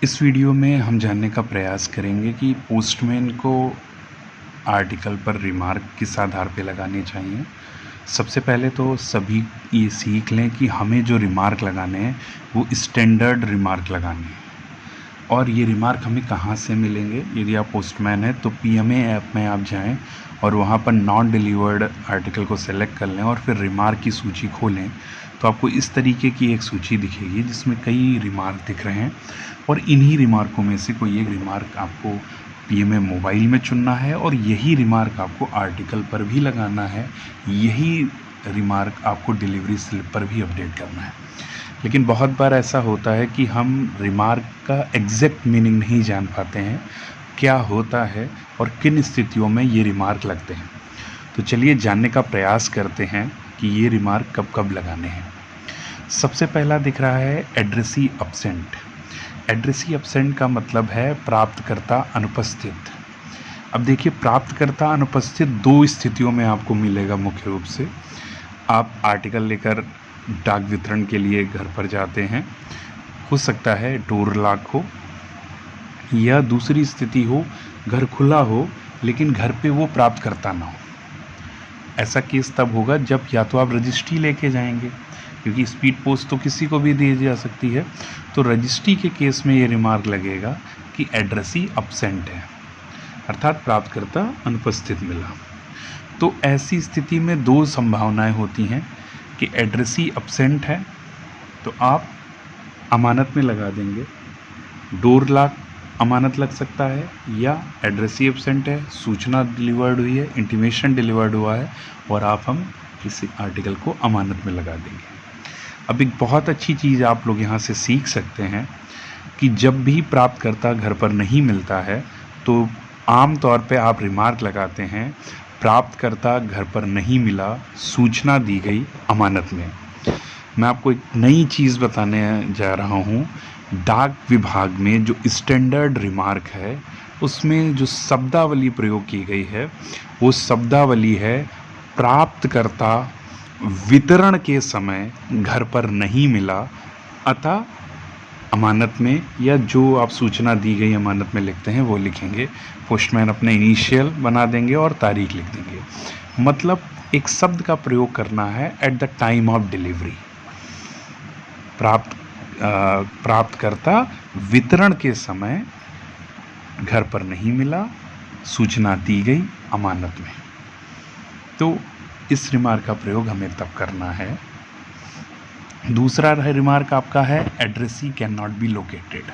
इस वीडियो में हम जानने का प्रयास करेंगे कि पोस्टमैन को आर्टिकल पर रिमार्क किस आधार पे लगाने चाहिए। सबसे पहले तो सभी ये सीख लें कि हमें जो रिमार्क लगाने हैं वो स्टैंडर्ड रिमार्क लगाने हैं और ये रिमार्क हमें कहाँ से मिलेंगे। यदि आप पोस्टमैन हैं तो पीएमए ऐप में आप जाएं और वहाँ पर नॉट डिलीवर्ड आर्टिकल को सेलेक्ट कर लें और फिर रिमार्क की सूची खोलें तो आपको इस तरीके की एक सूची दिखेगी जिसमें कई रिमार्क दिख रहे हैं और इन्हीं रिमार्कों में से कोई एक रिमार्क आपको पीएमए मोबाइल में चुनना है और यही रिमार्क आपको आर्टिकल पर भी लगाना है। यही रिमार्क आपको डिलीवरी स्लिप पर भी अपडेट करना है। लेकिन बहुत बार ऐसा होता है कि हम रिमार्क का एग्जैक्ट मीनिंग नहीं जान पाते हैं, क्या होता है और किन स्थितियों में ये रिमार्क लगते हैं। तो चलिए जानने का प्रयास करते हैं कि ये रिमार्क कब कब लगाने हैं। सबसे पहला दिख रहा है एड्रेसी अब्सेंट। एड्रेसी अब्सेंट का मतलब है प्राप्तकर्ता अनुपस्थित। अब देखिए, प्राप्तकर्ता अनुपस्थित दो स्थितियों में आपको मिलेगा। मुख्य रूप से आप आर्टिकल लेकर डाक वितरण के लिए घर पर जाते हैं, हो सकता है डोर लॉक हो, या दूसरी स्थिति हो घर खुला हो लेकिन घर पे वो प्राप्तकर्ता ना हो। ऐसा केस तब होगा जब या तो आप रजिस्ट्री लेके जाएंगे, क्योंकि स्पीड पोस्ट तो किसी को भी दी जा सकती है, तो रजिस्ट्री के केस में ये रिमार्क लगेगा कि एड्रेसी अब्सेंट है, अर्थात प्राप्तकर्ता अनुपस्थित मिला। तो ऐसी स्थिति में दो संभावनाएं होती हैं कि एड्रेसी अब्सेंट है तो आप अमानत में लगा देंगे, डोर लॉक अमानत लग सकता है, या एड्रेसी एब्सेंट है, सूचना डिलीवर्ड हुई है, इंटीमेशन डिलीवर्ड हुआ है और हम किसी आर्टिकल को अमानत में लगा देंगे। अब एक बहुत अच्छी चीज़ आप लोग यहाँ से सीख सकते हैं कि जब भी प्राप्तकर्ता घर पर नहीं मिलता है तो आम तौर पे आप रिमार्क लगाते हैं, प्राप्तकर्ता घर पर नहीं मिला, सूचना दी गई अमानत में। मैं आपको एक नई चीज़ बताने जा रहा हूँ। डाक विभाग में जो स्टैंडर्ड रिमार्क है उसमें जो शब्दावली प्रयोग की गई है वो शब्दावली है, प्राप्तकर्ता वितरण के समय घर पर नहीं मिला, अतः अमानत में, या जो आप सूचना दी गई अमानत में लिखते हैं वो लिखेंगे। पोस्टमैन अपने इनिशियल बना देंगे और तारीख लिख देंगे। मतलब एक शब्द का प्रयोग करना है at the time of delivery. प्राप्तकर्ता वितरण के समय घर पर नहीं मिला, सूचना दी गई अमानत में। तो इस रिमार्क का प्रयोग हमें तब करना है। दूसरा रिमार्क आपका है addressee can not be located.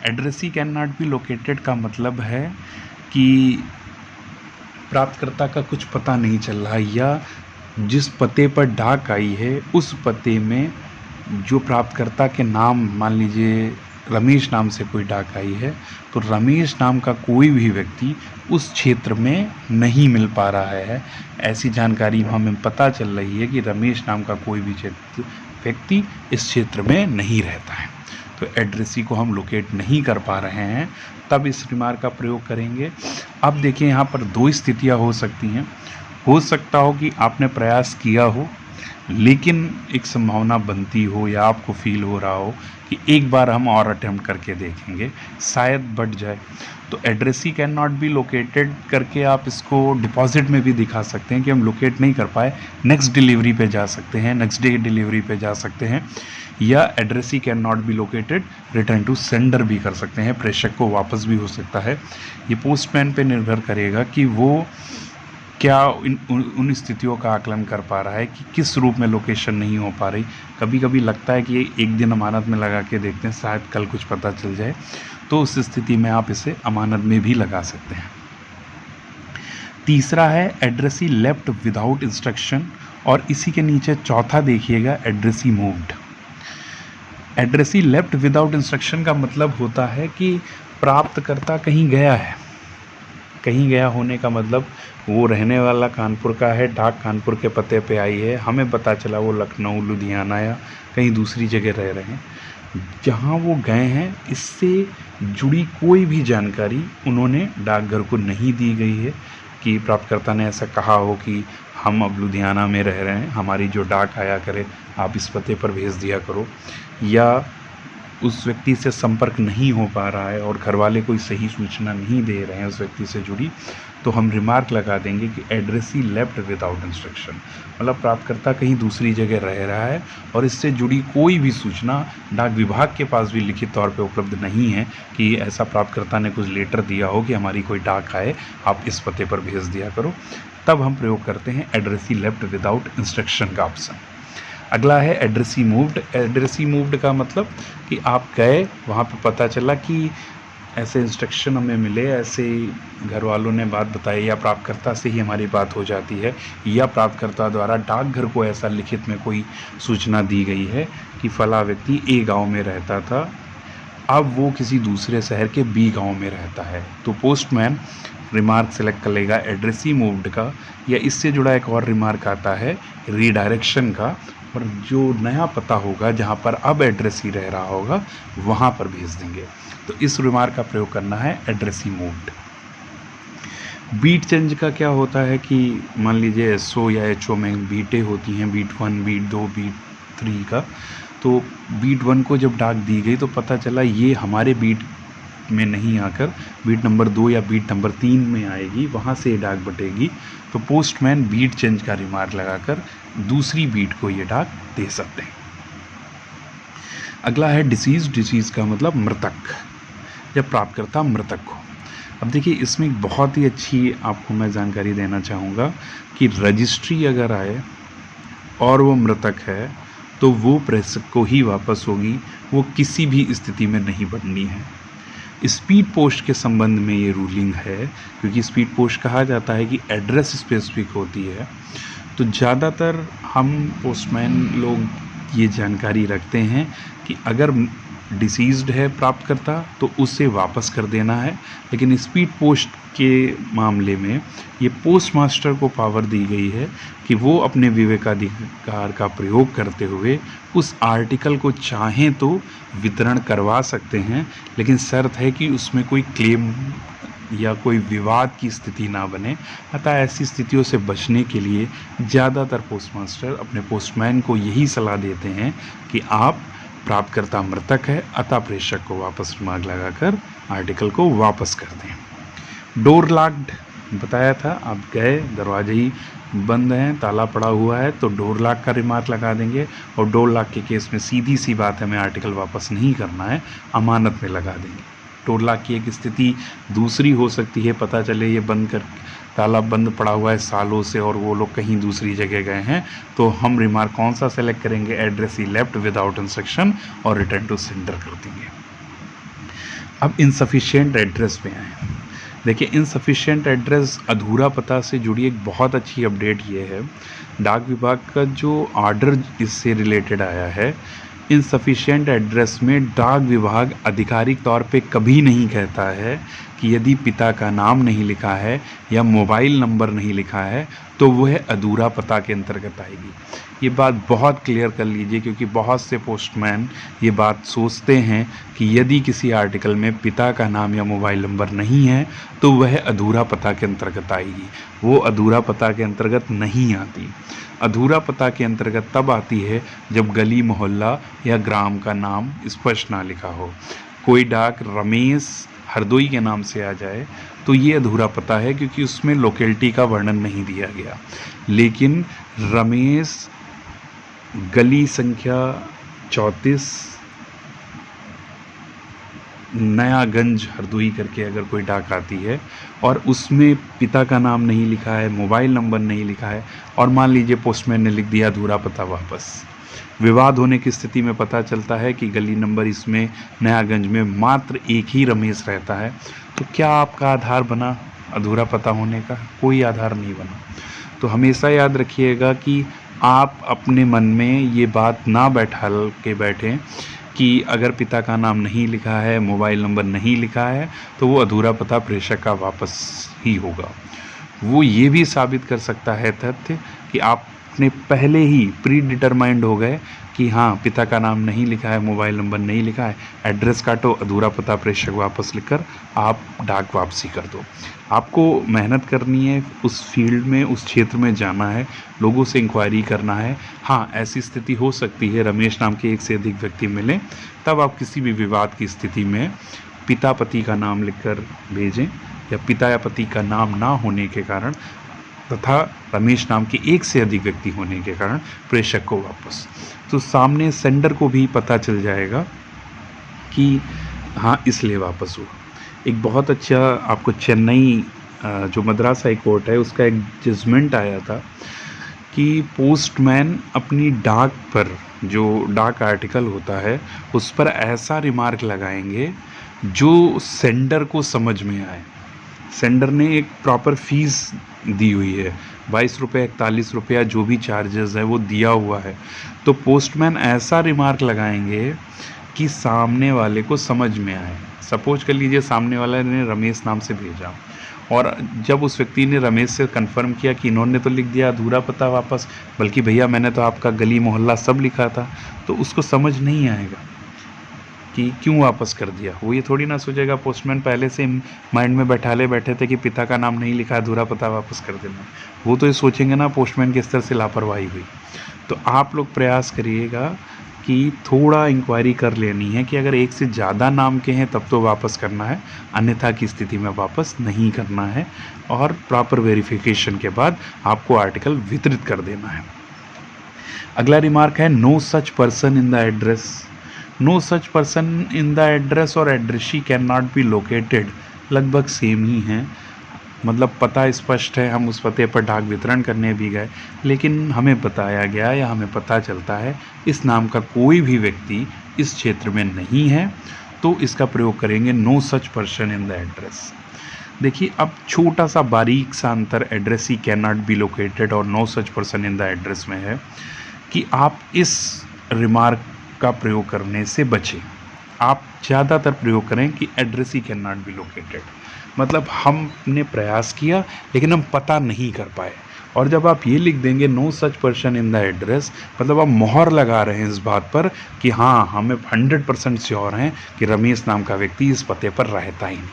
Addressee can not be located का मतलब है कि प्राप्तकर्ता का कुछ पता नहीं चल रहा, या जिस पते पर डाक आई है उस पते में जो प्राप्तकर्ता के नाम, मान लीजिए रमेश नाम से कोई डाक आई है तो रमेश नाम का कोई भी व्यक्ति उस क्षेत्र में नहीं मिल पा रहा है। ऐसी जानकारी हमें पता चल रही है कि रमेश नाम का कोई भी व्यक्ति इस क्षेत्र में नहीं रहता है, तो एड्रेसी को हम लोकेट नहीं कर पा रहे हैं, तब इस रिमार्क का प्रयोग करेंगे। अब देखिए, यहाँ पर दो स्थितियाँ हो सकती हैं। हो सकता हो कि आपने प्रयास किया हो लेकिन एक संभावना बनती हो या आपको फील हो रहा हो कि एक बार हम और अटेम्प्ट करके देखेंगे, शायद बढ़ जाए। तो addressee can not be located करके आप इसको डिपॉजिट में भी दिखा सकते हैं कि हम लोकेट नहीं कर पाए, नेक्स्ट डिलीवरी पे जा सकते हैं, नेक्स्ट डे डिलीवरी पे जा सकते हैं, या addressee can not be located return to sender भी कर सकते हैं, प्रेषक को वापस भी हो सकता है। ये पोस्टमैन पे निर्भर करेगा कि वो क्या उन स्थितियों का आकलन कर पा रहा है कि किस रूप में लोकेशन नहीं हो पा रही। कभी कभी लगता है कि एक दिन अमानत में लगा के देखते हैं, शायद कल कुछ पता चल जाए, तो उस स्थिति में आप इसे अमानत में भी लगा सकते हैं। तीसरा है एड्रेसी लेफ्ट विदाउट इंस्ट्रक्शन, और इसी के नीचे चौथा देखिएगा addressee moved. Addressee left without instruction का मतलब होता है कि प्राप्तकर्ता कहीं गया है। कहीं गया होने का मतलब वो रहने वाला कानपुर का है, डाक कानपुर के पते पे आई है, हमें पता चला वो लखनऊ, लुधियाना या कहीं दूसरी जगह रह रहे हैं। जहाँ वो गए हैं इससे जुड़ी कोई भी जानकारी उन्होंने डाकघर को नहीं दी गई है कि प्राप्तकर्ता ने ऐसा कहा हो कि हम अब लुधियाना में रह रहे हैं, हमारी जो डाक आया करे आप इस पते पर भेज दिया करो, या उस व्यक्ति से संपर्क नहीं हो पा रहा है और घर वाले कोई सही सूचना नहीं दे रहे हैं उस व्यक्ति से जुड़ी, तो हम रिमार्क लगा देंगे कि एड्रेसी लेफ्ट विदाउट इंस्ट्रक्शन, मतलब प्राप्तकर्ता कहीं दूसरी जगह रह रहा है और इससे जुड़ी कोई भी सूचना डाक विभाग के पास भी लिखित तौर पे उपलब्ध नहीं है कि ऐसा प्राप्तकर्ता ने कुछ लेटर दिया हो कि हमारी कोई डाक आए, आप इस पते पर भेज दिया करो। तब हम प्रयोग करते हैं एड्रेसी लेफ्ट विदाउट इंस्ट्रक्शन का ऑप्शन। अगला है एड्रेसी मूव्ड। एड्रेसी मूव्ड का मतलब कि आप गए, वहाँ पे पता चला कि ऐसे इंस्ट्रक्शन हमें मिले, ऐसे घर वालों ने बात बताई या प्राप्तकर्ता से ही हमारी बात हो जाती है या प्राप्तकर्ता द्वारा डाकघर को ऐसा लिखित में कोई सूचना दी गई है कि फला व्यक्ति ए गांव में रहता था, अब वो किसी दूसरे शहर के बी गांव में रहता है, तो पोस्टमैन रिमार्क सेलेक्ट कर लेगा एड्रेसी मूव्ड का। या इससे जुड़ा एक और रिमार्क आता है रीडायरेक्शन का, और जो नया पता होगा जहाँ पर अब एड्रेसी रह रहा होगा वहाँ पर भेज देंगे। तो इस रिमार्क का प्रयोग करना है एड्रेसी मूव्ड। बीट चेंज का क्या होता है कि मान लीजिए एसओ या एचओ में बीटें होती हैं, बीट 1, बीट 2, बीट 3 का। तो बीट 1 को जब डाक दी गई तो पता चला ये हमारे बीट में नहीं आकर बीट नंबर 2 या बीट नंबर 3 में आएगी, वहाँ से ये डाक बटेगी। तो पोस्टमैन बीट चेंज का रिमार्क लगाकर दूसरी बीट को ये डाक दे सकते हैं। अगला है डिसीज। डिसीज का मतलब मृतक, जब प्राप्तकर्ता मृतक हो। अब देखिए इसमें एक बहुत ही अच्छी आपको मैं जानकारी देना चाहूँगा कि रजिस्ट्री अगर आए और वो मृतक है तो वो प्रेषक को ही वापस होगी, वो किसी भी स्थिति में नहीं बढ़नी है। स्पीड पोस्ट के संबंध में ये रूलिंग है, क्योंकि स्पीड पोस्ट कहा जाता है कि एड्रेस स्पेसिफिक होती है। तो ज़्यादातर हम पोस्टमैन लोग ये जानकारी रखते हैं कि अगर डिसीज्ड है प्राप्तकर्ता तो उसे वापस कर देना है, लेकिन स्पीड पोस्ट के मामले में ये पोस्ट मास्टर को पावर दी गई है कि वो अपने विवेकाधिकार का प्रयोग करते हुए उस आर्टिकल को चाहें तो वितरण करवा सकते हैं, लेकिन शर्त है कि उसमें कोई क्लेम या कोई विवाद की स्थिति ना बने। अतः ऐसी स्थितियों से बचने के लिए ज़्यादातर पोस्ट मास्टर अपने पोस्टमैन को यही सलाह देते हैं कि आप प्राप्तकर्ता मृतक है, अतः प्रेषक को वापस रिमार्क लगाकर आर्टिकल को वापस कर दें। डोर लॉक्ड बताया था, आप गए, दरवाजे ही बंद हैं, ताला पड़ा हुआ है, तो डोर लॉक का रिमार्क लगा देंगे। और डोर लॉक के केस में सीधी सी बात है, हमें आर्टिकल वापस नहीं करना है, अमानत में लगा देंगे। डोर लॉक की एक स्थिति दूसरी हो सकती है, पता चले ये बंद कर ताला बंद पड़ा हुआ है सालों से और वो लोग कहीं दूसरी जगह गए हैं, तो हम रिमार्क कौन सा सेलेक्ट करेंगे, एड्रेसी लेफ्ट विदाउट इंस्ट्रक्शन और रिटर्न टू सेंडर कर देंगे। अब इनसफिशिएंट एड्रेस पे आए। देखिए इनसफिशिएंट एड्रेस अधूरा पता से जुड़ी एक बहुत अच्छी अपडेट ये है, डाक विभाग का जो ऑर्डर इससे रिलेटेड आया है, इनसफिशिएंट एड्रेस में डाक विभाग आधिकारिक तौर पे कभी नहीं कहता है कि यदि पिता का नाम नहीं लिखा है या मोबाइल नंबर नहीं लिखा है तो वह अधूरा पता के अंतर्गत आएगी। ये बात बहुत क्लियर कर लीजिए, क्योंकि बहुत से पोस्टमैन ये बात सोचते हैं कि यदि किसी आर्टिकल में पिता का नाम या मोबाइल नंबर नहीं है तो वह अधूरा पता के अंतर्गत आएगी। वो अधूरा पता के अंतर्गत नहीं आती। अधूरा पता के अंतर्गत तब आती है जब गली मोहल्ला या ग्राम का नाम स्पष्ट ना लिखा हो। कोई डाक रमेश हरदोई के नाम से आ जाए तो ये अधूरा पता है, क्योंकि उसमें लोकेलिटी का वर्णन नहीं दिया गया। लेकिन रमेश गली संख्या 34 नयागंज हरदोई करके अगर कोई डाक आती है और उसमें पिता का नाम नहीं लिखा है, मोबाइल नंबर नहीं लिखा है, और मान लीजिए पोस्टमैन ने लिख दिया अधूरा पता वापस, विवाद होने की स्थिति में पता चलता है कि गली नंबर इसमें नयागंज में मात्र एक ही रमेश रहता है, तो क्या आपका आधार बना अधूरा पता होने का? कोई आधार नहीं बना। तो हमेशा याद रखिएगा कि आप अपने मन में ये बात ना बैठाल के बैठें कि अगर पिता का नाम नहीं लिखा है, मोबाइल नंबर नहीं लिखा है, तो वो अधूरा पता प्रेषक का वापस ही होगा। वो ये भी साबित कर सकता है तथ्य कि आप अपने पहले ही प्री डिटरमाइंड हो गए कि हाँ, पिता का नाम नहीं लिखा है, मोबाइल नंबर नहीं लिखा है, एड्रेस काटो, अधूरा पता प्रेषक वापस लिखकर आप डाक वापसी कर दो। आपको मेहनत करनी है, उस फील्ड में, उस क्षेत्र में जाना है, लोगों से इंक्वायरी करना है। हाँ, ऐसी स्थिति हो सकती है रमेश नाम के एक से अधिक व्यक्ति मिलें, तब आप किसी भी विवाद की स्थिति में पिता पति का नाम लिखकर भेजें, या पिता या पति का नाम ना होने के कारण तथा रमेश नाम के एक से अधिक व्यक्ति होने के कारण प्रेषक को वापस, तो सामने सेंडर को भी पता चल जाएगा कि हाँ, इसलिए वापस हुआ। एक बहुत अच्छा आपको चेन्नई जो मद्रास हाई कोर्ट है उसका एक जजमेंट आया था कि पोस्टमैन अपनी डाक पर, जो डाक आर्टिकल होता है उस पर ऐसा रिमार्क लगाएंगे जो सेंडर को समझ में आए। सेंडर ने एक प्रॉपर फीस दी हुई है, 22 रुपये 41 रुपया जो भी चार्जेस है वो दिया हुआ है, तो पोस्टमैन ऐसा रिमार्क लगाएंगे कि सामने वाले को समझ में आए। सपोज कर लीजिए सामने वाले ने रमेश नाम से भेजा, और जब उस व्यक्ति ने रमेश से कंफर्म किया कि इन्होंने तो लिख दिया अधूरा पता वापस, बल्कि भैया मैंने तो आपका गली मोहल्ला सब लिखा था, तो उसको समझ नहीं आएगा कि क्यों वापस कर दिया। वो ये थोड़ी ना सोचेगा पोस्टमैन पहले से माइंड में बैठे थे कि पिता का नाम नहीं लिखा, अधूरा पता वापस कर देना। वो तो ये सोचेंगे ना पोस्टमैन किस तरह से लापरवाही हुई। तो आप लोग प्रयास करिएगा कि थोड़ा इंक्वायरी कर लेनी है कि अगर एक से ज़्यादा नाम के हैं तब तो वापस करना है, अन्यथा की स्थिति में वापस नहीं करना है, और प्रॉपर वेरिफिकेशन के बाद आपको आर्टिकल वितरित कर देना है। अगला रिमार्क है no such person in the address. No such person in the address और addressee can not be located लगभग सेम ही हैं। मतलब पता स्पष्ट है, हम उस पते पर डाक वितरण करने भी गए, लेकिन हमें बताया गया या हमें पता चलता है इस नाम का कोई भी व्यक्ति इस क्षेत्र में नहीं है, तो इसका प्रयोग करेंगे no such person in the address. देखिए, अब छोटा सा बारीक सा अंतर addressee can not be located और no such person in the address में है कि आप इस रिमार्क का प्रयोग करने से बचें। आप ज़्यादातर प्रयोग करें कि address he can not be located, मतलब हमने प्रयास किया लेकिन हम पता नहीं कर पाए। और जब आप ये लिख देंगे no such person in the address, मतलब आप मोहर लगा रहे हैं इस बात पर कि हाँ, हमें 100% श्योर हैं कि रमेश नाम का व्यक्ति इस पते पर रहता ही नहीं।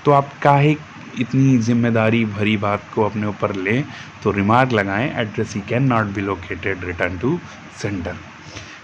तो आप काहे इतनी जिम्मेदारी भरी बात को अपने ऊपर लें, तो रिमार्क लगाएं addressee can not be located, return to sender.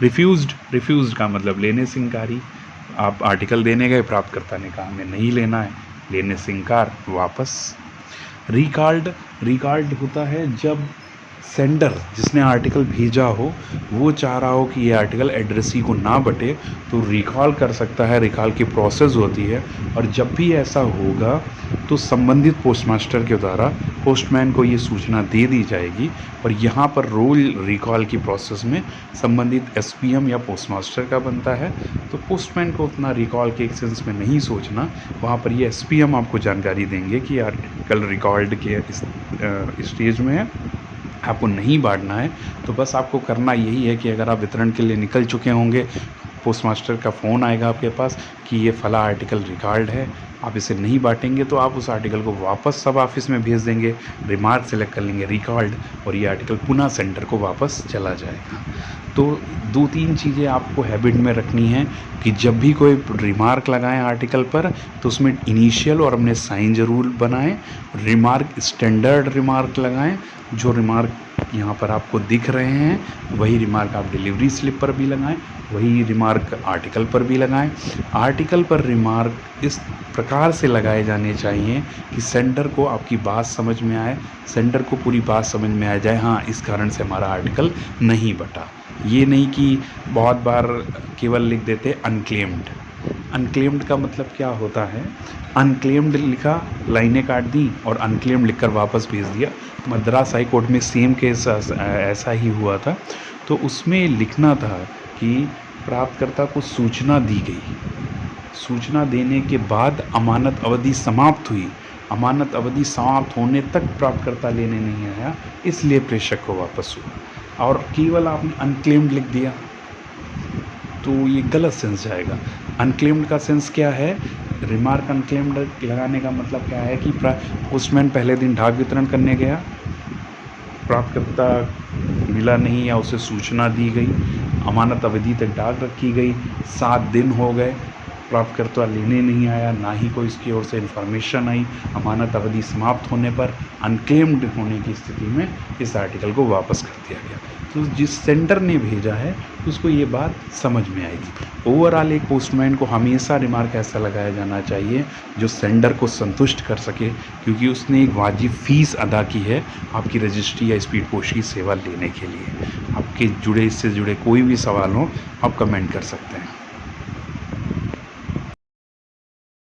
Refused का मतलब लेने से इंकारी। आप आर्टिकल देने गए, प्राप्तकर्ता ने कहा हमें नहीं लेना है, लेने से इंकार, वापस। रिकॉल्ड होता है जब सेंडर जिसने आर्टिकल भेजा हो वो चाह रहा हो कि ये आर्टिकल एड्रेसी को ना बटे, तो रिकॉल कर सकता है। रिकॉल की प्रोसेस होती है, और जब भी ऐसा होगा तो संबंधित पोस्टमास्टर के द्वारा पोस्टमैन को ये सूचना दे दी जाएगी। और यहाँ पर रोल रिकॉल की प्रोसेस में संबंधित एसपीएम या पोस्टमास्टर का बनता है, तो पोस्टमैन को उतना रिकॉल के सेंस में नहीं सोचना। वहाँ पर ये एसपीएम आपको जानकारी देंगे कि आर्टिकल रिकॉल्ड के इस स्टेज में है, आपको नहीं बांटना है। तो बस आपको करना यही है कि अगर आप वितरण के लिए निकल चुके होंगे, पोस्टमास्टर का फ़ोन आएगा आपके पास कि ये फला आर्टिकल रिकॉर्ड है, आप इसे नहीं बांटेंगे, तो आप उस आर्टिकल को वापस सब ऑफिस में भेज देंगे, रिमार्क सेलेक्ट कर लेंगे रिकॉर्ड, और ये आर्टिकल पुनः सेंटर को वापस चला जाएगा। तो 2-3 चीज़ें आपको हैबिट में रखनी है कि जब भी कोई रिमार्क लगाएं आर्टिकल पर, तो उसमें इनिशियल और अपने साइन ज़रूर बनाएं। रिमार्क स्टैंडर्ड रिमार्क लगाएं। जो रिमार्क यहाँ पर आपको दिख रहे हैं वही रिमार्क आप डिलीवरी स्लिप पर भी लगाएं, वही रिमार्क आर्टिकल पर भी लगाएं। आर्टिकल पर रिमार्क इस प्रकार से लगाए जाने चाहिए कि सेंडर को आपकी बात समझ में आए, सेंडर को पूरी बात समझ में आ जाए, हाँ इस कारण से हमारा आर्टिकल नहीं बटा। ये नहीं कि बहुत बार केवल लिख देते अनक्लेम्ड। अनक्लेम्ड का मतलब क्या होता है? अनक्लेम्ड लिखा, लाइनें काट दी और अनक्लेम्ड लिखकर वापस भेज दिया। मद्रास हाई कोर्ट में सेम केस ऐसा ही हुआ था। तो उसमें लिखना था कि प्राप्तकर्ता को सूचना दी गई, सूचना देने के बाद अमानत अवधि समाप्त हुई, अमानत अवधि समाप्त होने तक प्राप्तकर्ता लेने नहीं आया, इसलिए प्रेषक को वापस हुआ। और केवल आपने अनक्लेम्ड लिख दिया तो ये गलत सेंस जाएगा। अनक्लेम्ड का सेंस क्या है? रिमार्क अनक्लेम्ड लगाने का मतलब क्या है कि पोस्टमैन पहले दिन डाक वितरण करने गया, प्राप्तकर्ता मिला नहीं या उसे सूचना दी गई, अमानत अवधि तक डाक रखी गई, 7 दिन हो गए, प्राप्तकर्ता लेने नहीं आया, ना ही कोई इसकी ओर से इन्फॉर्मेशन आई, अमानत अवधि समाप्त होने पर अनक्लेम्ड होने की स्थिति में इस आर्टिकल को वापस कर दिया गया। तो जिस सेंडर ने भेजा है उसको ये बात समझ में आएगी। ओवरऑल एक पोस्टमैन को हमेशा रिमार्क ऐसा लगाया जाना चाहिए जो सेंडर को संतुष्ट कर सके, क्योंकि उसने एक वाजिब फ़ीस अदा की है आपकी रजिस्ट्री या स्पीड पोस्ट की सेवा लेने के लिए। आपके इससे जुड़े कोई भी सवाल हो आप कमेंट कर सकते हैं।